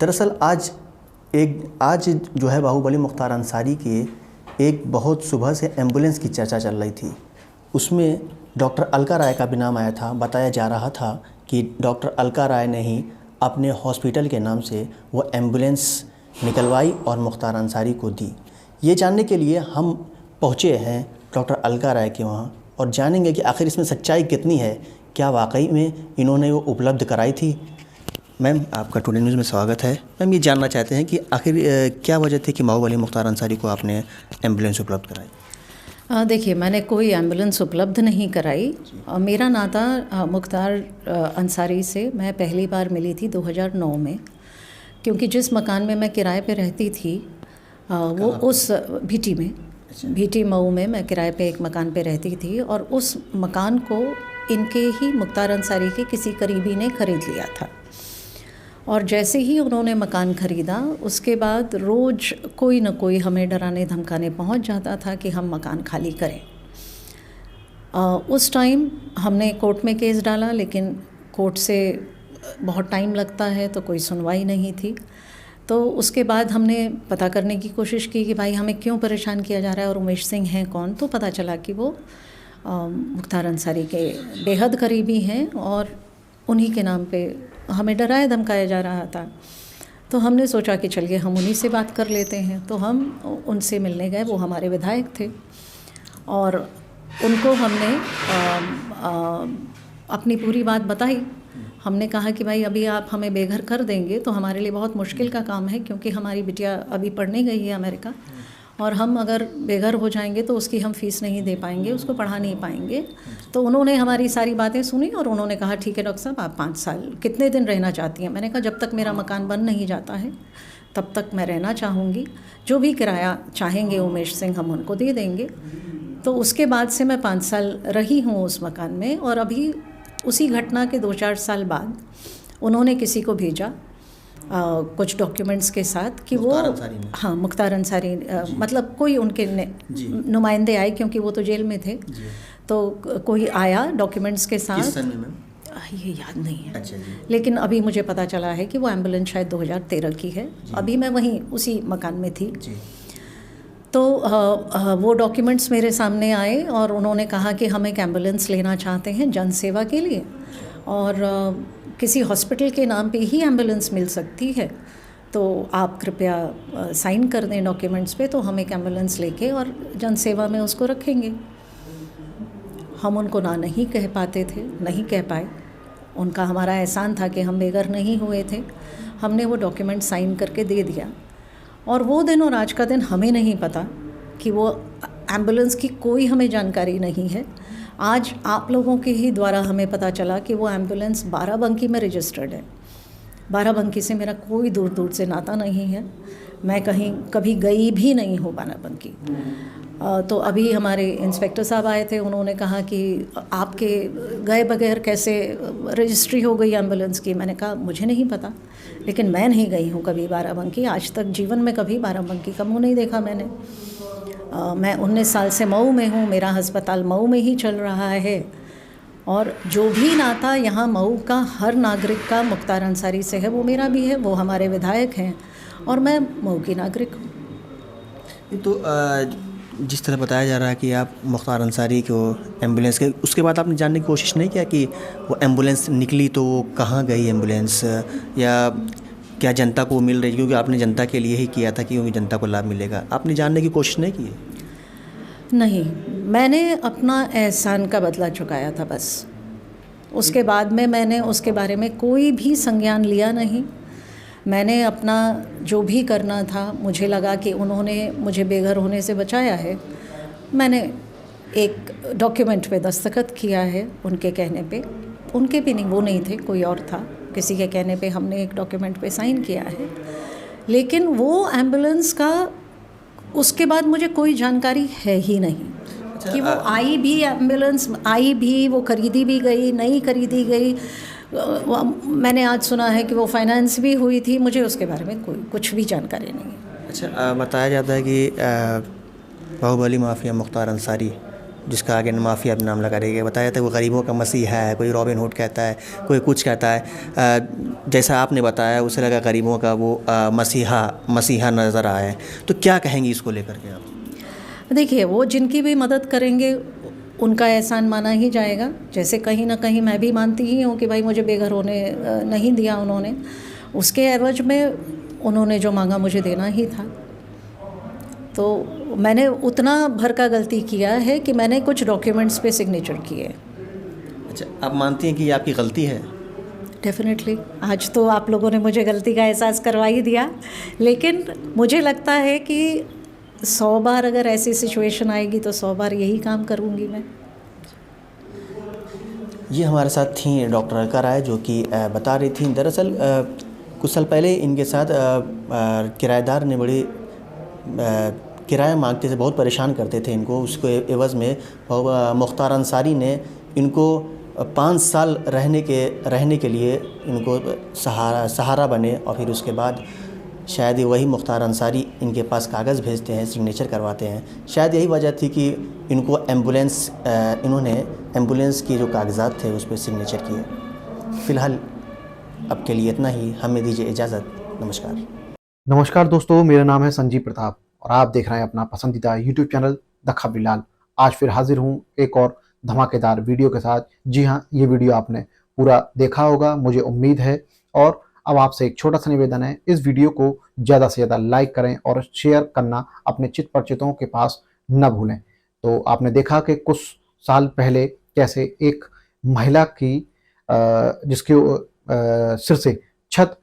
दरअसल आज जो है बाहुबली मुख्तार अंसारी के एक बहुत सुबह से एम्बुलेंस की चर्चा चल रही थी। उसमें डॉक्टर अलका राय का भी नाम आया था। बताया जा रहा था कि डॉक्टर अलका राय ने ही अपने हॉस्पिटल के नाम से वो एम्बुलेंस निकलवाई और मुख्तार अंसारी को दी। ये जानने के लिए हम पहुँचे हैं डॉक्टर अलका राय के वहाँ और जानेंगे कि आखिर इसमें सच्चाई कितनी है, क्या वाकई में इन्होंने वो उपलब्ध कराई थी। मैम, आपका टुडे न्यूज़ में स्वागत है। मैम, ये जानना चाहते हैं कि आखिर क्या वजह थी कि बाहुबली मुख्तार अंसारी को आपने एम्बुलेंस उपलब्ध कराई? देखिए, मैंने कोई एम्बुलेंस उपलब्ध नहीं कराई। मेरा नाता मुख्तार अंसारी से मैं पहली बार मिली थी 2009 में, क्योंकि जिस मकान में मैं किराए पे रहती थी वो उस भीटी में, भीटी मऊ में मैं किराए पे एक मकान पे रहती थी और उस मकान को इनके ही मुख्तार अंसारी के किसी करीबी ने ख़रीद लिया था। और जैसे ही उन्होंने मकान ख़रीदा उसके बाद रोज़ कोई न कोई हमें डराने धमकाने पहुंच जाता था कि हम मकान खाली करें। उस टाइम हमने कोर्ट में केस डाला, लेकिन कोर्ट से बहुत टाइम लगता है तो कोई सुनवाई नहीं थी। तो उसके बाद हमने पता करने की कोशिश की कि भाई हमें क्यों परेशान किया जा रहा है और उमेश सिंह हैं कौन। तो पता चला कि वो मुख्तार अंसारी के बेहद करीबी हैं और उन्हीं के नाम पे हमें डराया धमकाया जा रहा था। तो हमने सोचा कि चलिए हम उन्हीं से बात कर लेते हैं। तो हम उनसे मिलने गए। वो हमारे विधायक थे और उनको हमने अपनी पूरी बात बताई। हमने कहा कि भाई अभी आप हमें बेघर कर देंगे तो हमारे लिए बहुत मुश्किल का काम है, क्योंकि हमारी बिटिया अभी पढ़ने गई है अमेरिका और हम अगर बेघर हो जाएंगे तो उसकी हम फ़ीस नहीं दे पाएंगे, उसको पढ़ा नहीं पाएंगे। तो उन्होंने हमारी सारी बातें सुनी और उन्होंने कहा ठीक है डॉक्टर साहब, आप 5 साल कितने दिन रहना चाहती हैं? मैंने कहा जब तक मेरा मकान बन नहीं जाता है तब तक मैं रहना चाहूँगी। जो भी किराया चाहेंगे उमेश सिंह हम उनको दे देंगे। तो उसके बाद से मैं 5 साल रही हूँ उस मकान में। और अभी उसी घटना के 2-4 साल बाद उन्होंने किसी को भेजा कुछ डॉक्यूमेंट्स के साथ कि वो हाँ मुख्तार अंसारी मतलब कोई उनके नुमाइंदे आए, क्योंकि वो तो जेल में थे। तो कोई आया डॉक्यूमेंट्स के साथ। किस सन में मैम? ये याद नहीं है। अच्छा जी। लेकिन अभी मुझे पता चला है कि वो एम्बुलेंस शायद 2013 की है। अभी मैं वहीं उसी मकान में थी जी। तो वो डॉक्यूमेंट्स मेरे सामने आए और उन्होंने कहा कि हम एक एम्बुलेंस लेना चाहते हैं जन सेवा के लिए और किसी हॉस्पिटल के नाम पे ही एम्बुलेंस मिल सकती है, तो आप कृपया साइन कर दें डॉक्यूमेंट्स पे, तो हम एक एम्बुलेंस लेके और जन सेवा में उसको रखेंगे। हम उनको ना नहीं कह पाते थे, नहीं कह पाए। उनका हमारा एहसान था कि हम बेघर नहीं हुए थे। हमने वो डॉक्यूमेंट साइन करके दे दिया और वो दिन और आज का दिन हमें नहीं पता कि वो एम्बुलेंस की कोई हमें जानकारी नहीं है। आज आप लोगों के ही द्वारा हमें पता चला कि वो एम्बुलेंस बाराबंकी में रजिस्टर्ड है। बाराबंकी से मेरा कोई दूर दूर से नाता नहीं है। मैं कहीं कभी गई भी नहीं हूँ बाराबंकी। तो अभी हमारे इंस्पेक्टर साहब आए थे, उन्होंने कहा कि आपके गए बगैर कैसे रजिस्ट्री हो गई एम्बुलेंस की। मैंने कहा मुझे नहीं पता, लेकिन मैं नहीं गई हूँ कभी बाराबंकी। आज तक जीवन में कभी बाराबंकी का मुँह नहीं देखा मैंने। मैं 19 साल से मऊ में हूँ, मेरा अस्पताल मऊ में ही चल रहा है और जो भी नाता यहाँ मऊ का हर नागरिक का मुख्तार अंसारी से है वो मेरा भी है। वो हमारे विधायक हैं और मैं मऊ की नागरिक हूँ। तो जिस तरह बताया जा रहा है कि आप मुख्तार अंसारी को एम्बुलेंस के उसके बाद आपने जानने की कोशिश नहीं किया कि वो एम्बुलेंस निकली तो वो कहाँ गई एम्बुलेंस, या क्या जनता को मिल रही है? क्योंकि आपने जनता के लिए ही किया था कि जनता को लाभ मिलेगा। आपने जानने की कोशिश नहीं की? नहीं, मैंने अपना एहसान का बदला चुकाया था बस। उसके बाद में मैंने उसके बारे में कोई भी संज्ञान लिया नहीं। मैंने अपना जो भी करना था, मुझे लगा कि उन्होंने मुझे बेघर होने से बचाया है। मैंने एक डॉक्यूमेंट पे दस्तखत किया है उनके कहने पे। उनके भी नहीं, वो नहीं थे, कोई और था। किसी के कहने पे हमने एक डॉक्यूमेंट पे साइन किया है। लेकिन वो एम्बुलेंस का उसके बाद मुझे कोई जानकारी है ही नहीं कि वो आई भी, एम्बुलेंस आई भी, वो खरीदी भी गई, नहीं खरीदी गई। मैंने आज सुना है कि वो फाइनेंस भी हुई थी। मुझे उसके बारे में कोई कुछ भी जानकारी नहीं है। अच्छा, बताया जाता है कि बाहुबली माफिया मुख्तार अंसारी जिसका आगे माफिया नाम लगा रही है, बताया था वो गरीबों का मसीहा है, कोई रॉबिन हुड कहता है, कोई कुछ कहता है। जैसा आपने बताया उसे लगा गरीबों का वो मसीहा नज़र आया है। तो क्या कहेंगी इसको लेकर के आप? देखिए, वो जिनकी भी मदद करेंगे उनका एहसान माना ही जाएगा। जैसे कहीं ना कहीं मैं भी मानती ही हूँ कि भाई मुझे बेघर होने नहीं दिया उन्होंने, उसके एवज में उन्होंने जो मांगा मुझे देना ही था। तो मैंने उतना भर का गलती किया है कि मैंने कुछ डॉक्यूमेंट्स पे सिग्नेचर किए। अच्छा, आप मानती हैं कि ये आपकी गलती है? डेफिनेटली, आज तो आप लोगों ने मुझे गलती का एहसास करवा ही दिया, लेकिन मुझे लगता है कि 100 बार अगर ऐसी सिचुएशन आएगी तो 100 बार यही काम करूँगी मैं। ये हमारे साथ थी डॉक्टर अलका राय, जो कि बता रही थी दरअसल कुछ साल पहले इनके साथ किराएदार ने बड़ी किराया मांगते थे, बहुत परेशान करते थे इनको। उसके एवज़ में मुख्तार अंसारी ने इनको 5 साल रहने के लिए इनको सहारा बने, और फिर उसके बाद शायद वही मुख्तार अंसारी इनके पास कागज़ भेजते हैं, सिग्नेचर करवाते हैं। शायद यही वजह थी कि इनको इन्होंने एम्बुलेंस की जो कागज़ात थे उस पर सिग्नेचर किए। फ़िलहाल अब के लिए इतना ही, हमें दीजिए इजाज़त। नमस्कार। नमस्कार दोस्तों, मेरा नाम है संजीव प्रताप और आप देख रहे हैं अपना पसंदीदा यूट्यूब चैनल द खबरीलाल। आज फिर हाजिर हूँ एक और धमाकेदार वीडियो के साथ। जी हाँ, ये वीडियो आपने पूरा देखा होगा मुझे उम्मीद है, और अब आपसे एक छोटा सा निवेदन है, इस वीडियो को ज़्यादा से ज़्यादा लाइक करें और शेयर करना अपने चित परिचितों के पास न भूलें। तो आपने देखा कि कुछ साल पहले कैसे एक महिला की जिसके सिर से छत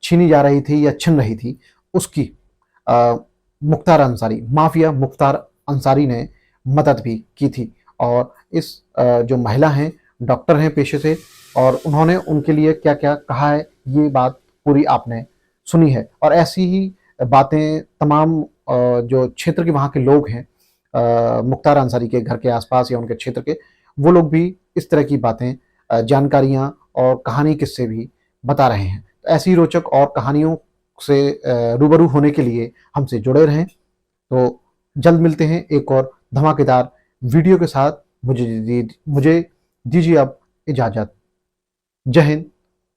छीनी जा रही थी या छिन रही थी, उसकी मुख्तार अंसारी, माफिया मुख्तार अंसारी ने मदद भी की थी। और इस जो महिला हैं, डॉक्टर हैं पेशे से, और उन्होंने उनके लिए क्या क्या कहा है ये बात पूरी आपने सुनी है। और ऐसी ही बातें तमाम जो क्षेत्र के वहाँ के लोग हैं, मुख्तार अंसारी के घर के आसपास या उनके क्षेत्र के, वो लोग भी इस तरह की बातें, जानकारियाँ और कहानी किस्से भी बता रहे हैं। तो ऐसी रोचक और कहानियों से रूबरू होने के लिए हमसे जुड़े रहें। तो जल्द मिलते हैं एक और धमाकेदार वीडियो के साथ। मुझे दीजिए अब इजाज़त। जय हिंद,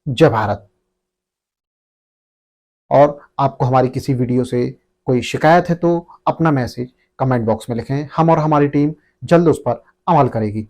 जय भारत। और आपको हमारी किसी वीडियो से कोई शिकायत है तो अपना मैसेज कमेंट बॉक्स में लिखें, हम और हमारी टीम जल्द उस पर अमल करेगी।